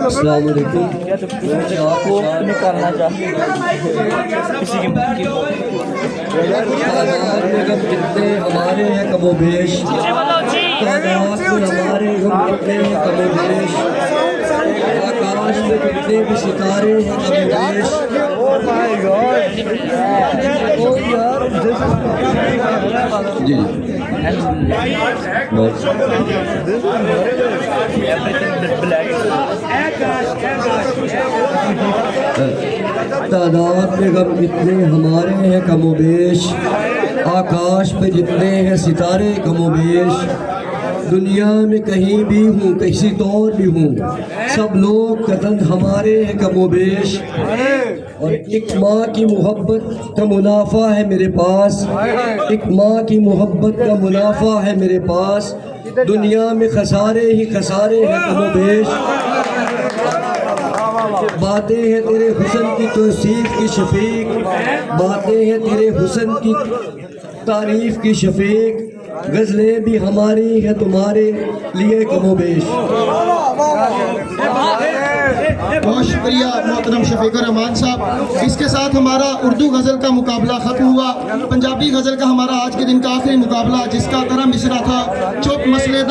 अस्सलाम वालेकुम। आपको निकालना चाहिए कितने हमारे हैं कमोबेश, हमारे कितने हैं कमोबेश, आकाश में कितने भी सितारे हैं कमोबेश। जी तादाद में गम कितने हमारे हैं कमोबेश, आकाश पे जितने हैं सितारे कमोबेश। दुनिया में कहीं भी हूँ किसी तौर भी हूँ, सब लोग कतन हमारे हैं कमोबेश। और एक माँ की मोहब्बत का मुनाफा है मेरे पास, एक माँ की मोहब्बत का मुनाफा है मेरे पास। दुनिया में खसारे ही खसारे हैं कमोबेश। बातें हैं तेरे हुस्न की तौसीफ की शफीक, बातें हैं तेरे हुस्न की तारीफ की शफीक। गज़लें भी हमारी हैं तुम्हारे लिए कमोबेश। बहुत शुक्रिया मोहतरम शफीकुर रहमान साहब। इसके साथ हमारा उर्दू गज़ल का मुकाबला ख़त्म हुआ। पंजाबी गज़ल का हमारा आज के दिन का आखिरी मुकाबला जिसका तरह मिसरा था चुप मसलेदार।